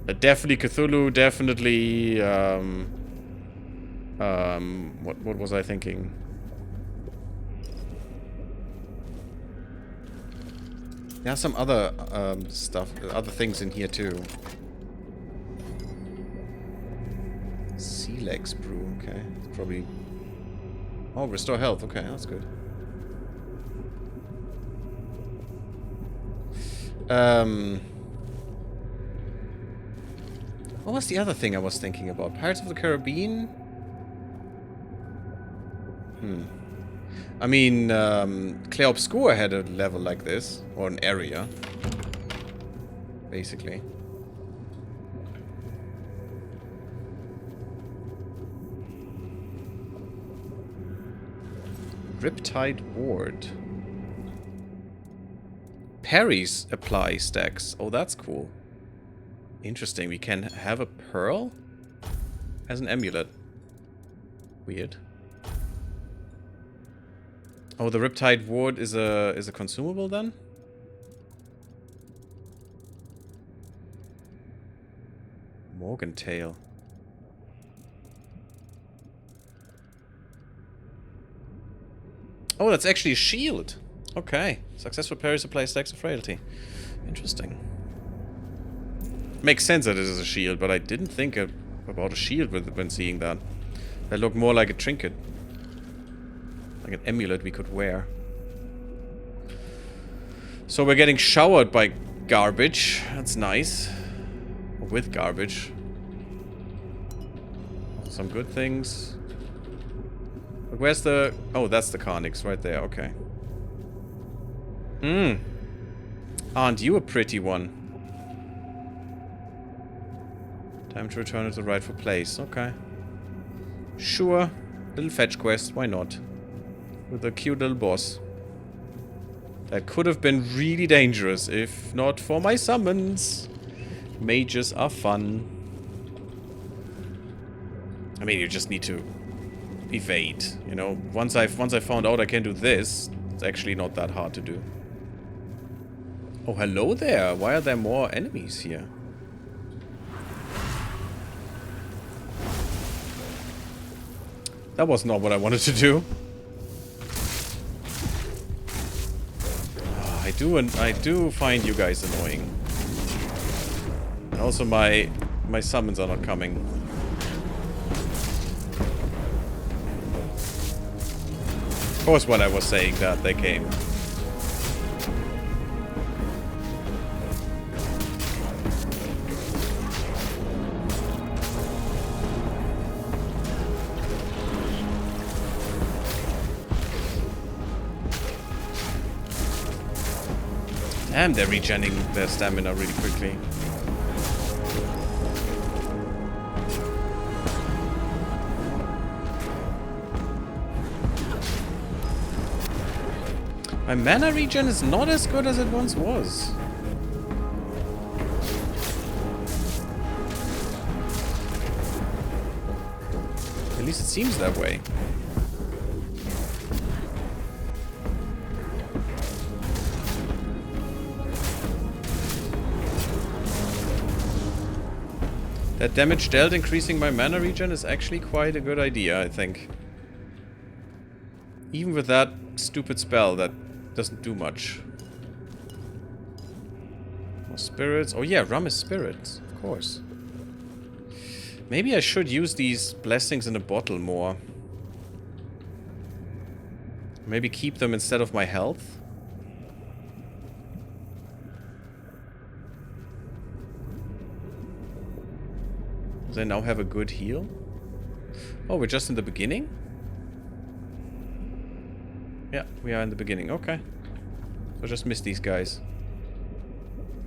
Definitely Cthulhu, definitely... what was I thinking? There are some other stuff, other things in here too. Sea legs brew, okay. It's probably... Oh, restore health, okay, that's good. What was the other thing I was thinking about? Pirates of the Caribbean? I mean, Clair Obscur had a level like this, or an area, basically. Riptide Ward. Parries apply stacks. Oh, that's cool. Interesting. We can have a pearl as an amulet. Weird. Oh, the Riptide Ward is a consumable then? Morgantail. Oh, that's actually a shield. Okay. Successful parries apply stacks of frailty. Interesting. Makes sense that it is a shield, but I didn't think about a shield when seeing that. That looked more like a trinket. Like an amulet we could wear. So we're getting showered by garbage. That's nice. Or with garbage. Some good things. But where's the... Oh, that's the Carnix right there. Okay. Aren't you a pretty one? Time to return to the rightful place. Okay. Sure. Little fetch quest. Why not? With a cute little boss. That could have been really dangerous if not for my summons. Mages are fun. I mean, you just need to evade, you know. Once I found out I can do this, it's actually not that hard to do. Oh, hello there. Why are there more enemies here? That was not what I wanted to do. Oh, I do find you guys annoying. And also my summons are not coming. Of course when I was saying that, they came. And they're regenerating their stamina really quickly. My mana regen is not as good as it once was. At least it seems that way. That damage dealt increasing my mana regen is actually quite a good idea, I think. Even with that stupid spell that doesn't do much. More spirits. Oh yeah, rum is spirits, of course. Maybe I should use these blessings in a bottle more. Maybe keep them instead of my health. Does I now have a good heal? Oh, we're just in the beginning? Yeah, we are in the beginning. Okay. So just missed these guys.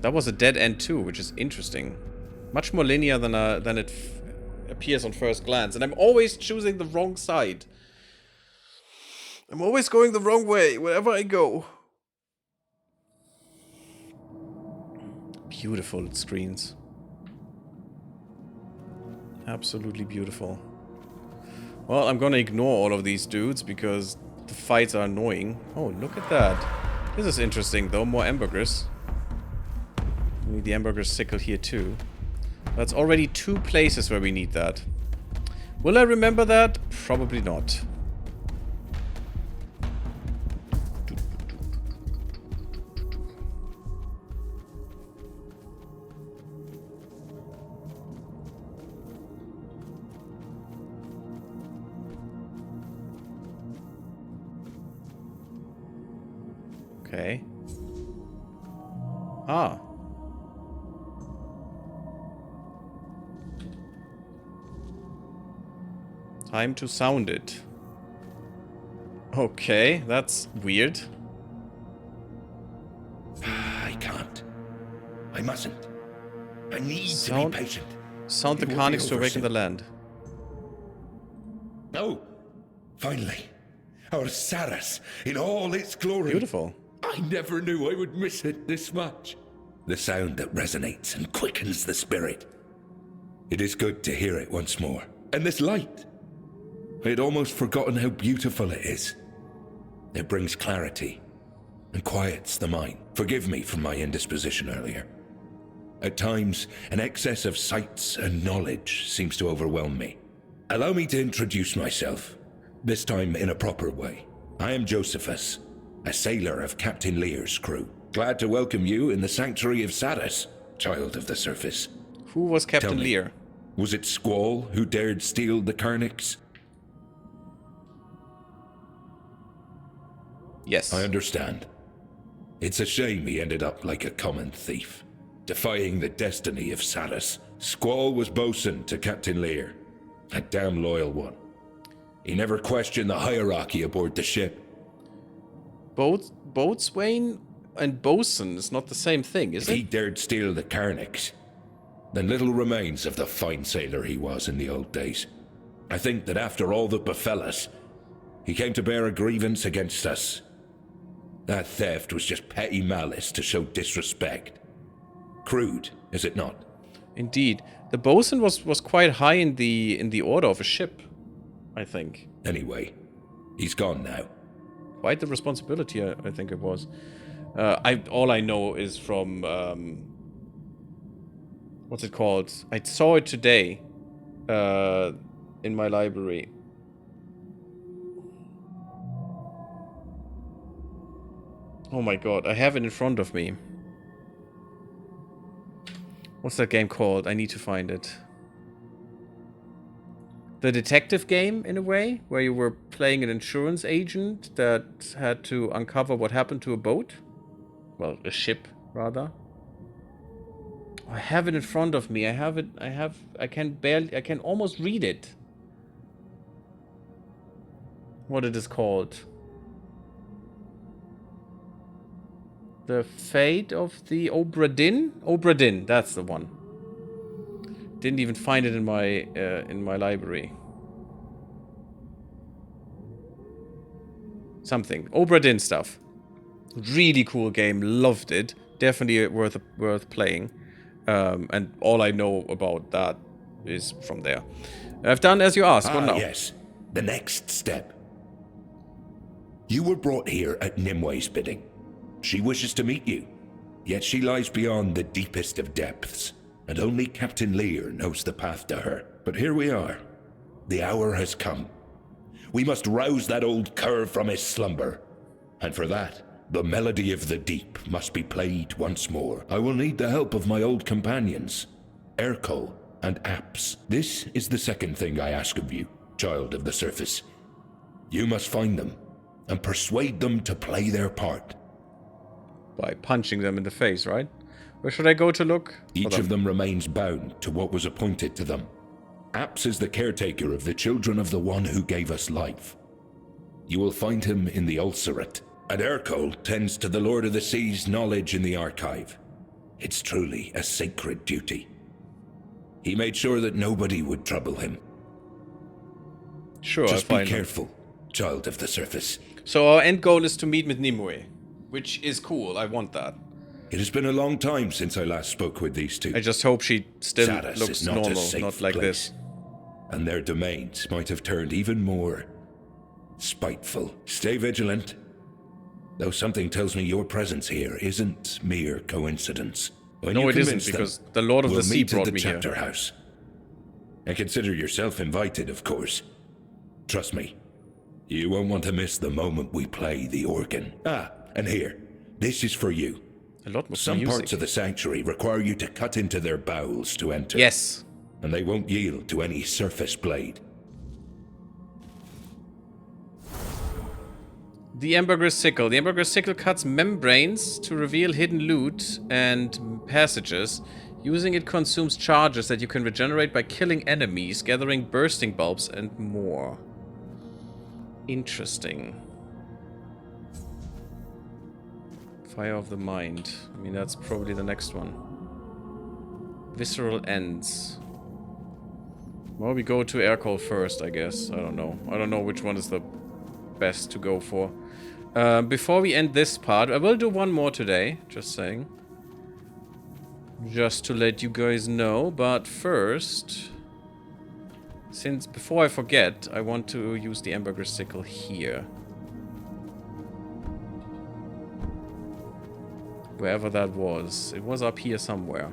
That was a dead end too, which is interesting. Much more linear than it appears on first glance. And I'm always choosing the wrong side. I'm always going the wrong way wherever I go. Beautiful screens. Absolutely beautiful. Well, I'm gonna ignore all of these dudes because the fights are annoying. Oh, look at that. This is interesting though. More ambergris. We need the ambergris sickle here too. That's already 2 places where we need that. Will I remember that? Probably not. Okay. Ah. Time to sound it. Okay, that's weird. I can't. I mustn't. I need to be patient. Sound the carnix to awaken the land. Oh, finally. Our Sarras in all its glory. Beautiful. I never knew I would miss it this much. The sound that resonates and quickens the spirit. It is good to hear it once more. And this light. I had almost forgotten how beautiful it is. It brings clarity and quiets the mind. Forgive me for my indisposition earlier. At times, an excess of sights and knowledge seems to overwhelm me. Allow me to introduce myself, this time in a proper way. I am Josephus, a sailor of Captain Lear's crew. Glad to welcome you in the sanctuary of Sarras, child of the surface. Who was Captain Lear? Was it Squall who dared steal the carnix? Yes. I understand. It's a shame he ended up like a common thief, defying the destiny of Sarras. Squall was bosun to Captain Lear, a damn loyal one. He never questioned the hierarchy aboard the ship. Boatswain and bosun is not the same thing, is it? If he dared steal the carnix, then little remains of the fine sailor he was in the old days. I think that after all that befell us, he came to bear a grievance against us. That theft was just petty malice to show disrespect. Crude, is it not? Indeed. The bosun was quite high in the order of a ship, I think. Anyway, he's gone now. Quite the responsibility, I think it was. All I know is from what's it called? I saw it today in my library. Oh my god, I have it in front of me. What's that game called? I need to find it. The detective game, in a way, where you were playing an insurance agent that had to uncover what happened to a boat. Well, a ship, rather. I have it in front of me. I can almost read it. What it is called. The Fate of the Obra Dinn? Obra Dinn, that's the one. Didn't even find it in my library. Something. Obra Dinn stuff. Really cool game. Loved it. Definitely worth playing. And all I know about that is from there. I've done as you asked. What now? Yes. The next step. You were brought here at Nimwe's bidding. She wishes to meet you, yet she lies beyond the deepest of depths, and only Captain Lear knows the path to her. But here we are. The hour has come. We must rouse that old cur from his slumber, and for that, the melody of the deep must be played once more. I will need the help of my old companions, Ercol and Apps. This is the second thing I ask of you, child of the surface. You must find them, and persuade them to play their part. By punching them in the face, right? Where should I go to look? Each of them remains bound to what was appointed to them. Apps is the caretaker of the children of the one who gave us life. You will find him in the Ulcerate, and Ercol tends to the Lord of the Sea's knowledge in the archive. It's truly a sacred duty. He made sure that nobody would trouble him. Sure, Just I'll be find careful, child of the surface. So our end goal is to meet with Nimue, which is cool. I want that. It has been a long time since I last spoke with these two. I just hope she still Sarras looks is not a normal, safe not like place, this. and their domains might have turned even more spiteful. Stay vigilant, though something tells me your presence here isn't mere coincidence. When No, you it isn't, convince them, because the Lord of the we'll Sea meet at brought the me here. chapter house. And consider yourself invited, of course. Trust me, you won't want to miss the moment we play the organ. Ah, and here, this is for you. A lot more Some music. parts of the sanctuary require you to cut into their bowels to enter. Yes. And they won't yield to any surface blade. The Ambergris Sickle. The Ambergris Sickle cuts membranes to reveal hidden loot and passages. Using it consumes charges that you can regenerate by killing enemies, gathering bursting bulbs, and more. Interesting. Fire of the Mind. I mean, that's probably the next one. Visceral Ends. Well, we go to Ercol first, I guess. I don't know. I don't know which one is the best to go for. Before we end this part, I will do one more today. Just saying. Just to let you guys know. But first, before I forget, I want to use the Ambergris Sickle here. Wherever that was. It was up here somewhere.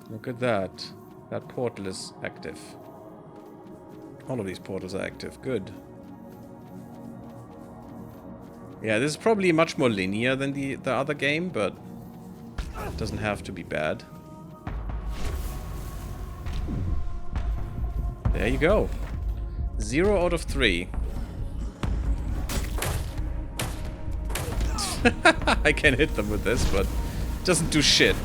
Look at that. That portal is active. All of these portals are active. Good. Yeah, this is probably much more linear than the other game, but it doesn't have to be bad. There you go. 0 out of 3. I can hit them with this, but it doesn't do shit.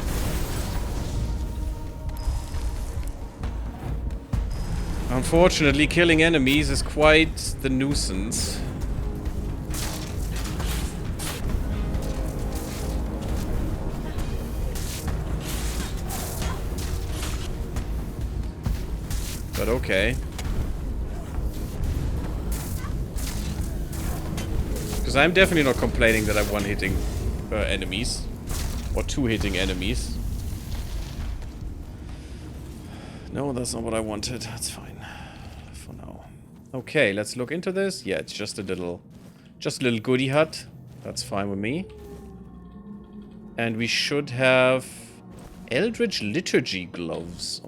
Unfortunately, killing enemies is quite the nuisance. But okay. Because I'm definitely not complaining that I'm one-hitting enemies. Or two-hitting enemies. No, that's not what I wanted. That's fine. For now. Okay, let's look into this. Yeah, it's just a little goodie hut. That's fine with me. And we should have Eldritch Liturgy gloves.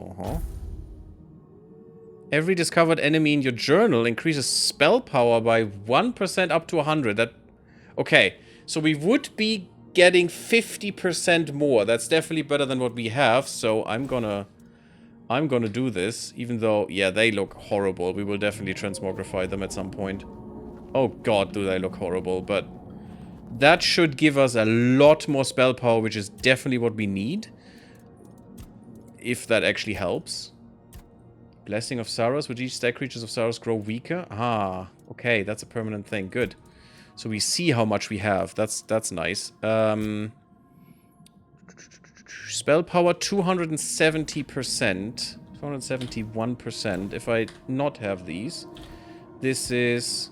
Every discovered enemy in your journal increases spell power by 1% up to 100. That... Okay, so we would be getting 50% more. That's definitely better than what we have, so I'm gonna do this, even though, yeah, they look horrible. We will definitely transmogrify them at some point. Oh god, do they look horrible, but that should give us a lot more spell power, which is definitely what we need. If that actually helps. Blessing of Sarras. With each stack, creatures of Sarras grow weaker. Ah, okay, that's a permanent thing. Good. So we see how much we have. That's nice. Spell power 270%. 271%. If I not have these. This is...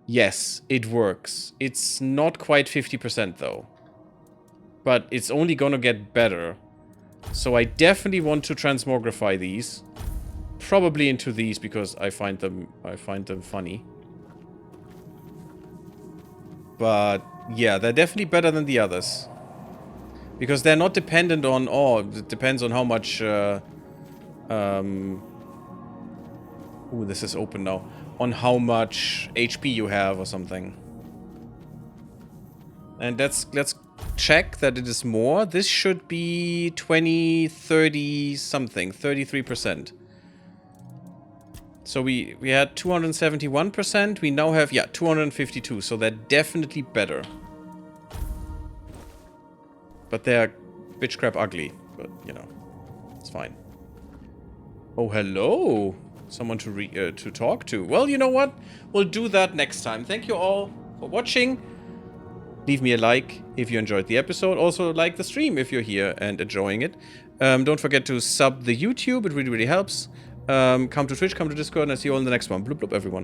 Yes, it works. It's not quite 50% though. But it's only gonna get better. So I definitely want to transmogrify these. Probably into these because I find them funny. But yeah, they're definitely better than the others. Because they're not dependent on... Oh, it depends on how much... Ooh, this is open now. On how much HP you have or something. And let's check that it is more. This should be 20, 30 something. 33%. So we had 271%. We now have, yeah, 252. So they're definitely better. But they're bitch crap ugly. But, you know, it's fine. Oh, hello. Someone to talk to. Well, you know what? We'll do that next time. Thank you all for watching. Leave me a like if you enjoyed the episode. Also, like the stream if you're here and enjoying it. Don't forget to sub the YouTube. It really, really helps. Come to Twitch, come to Discord, and I'll see you all in the next one. Bloop, bloop, everyone.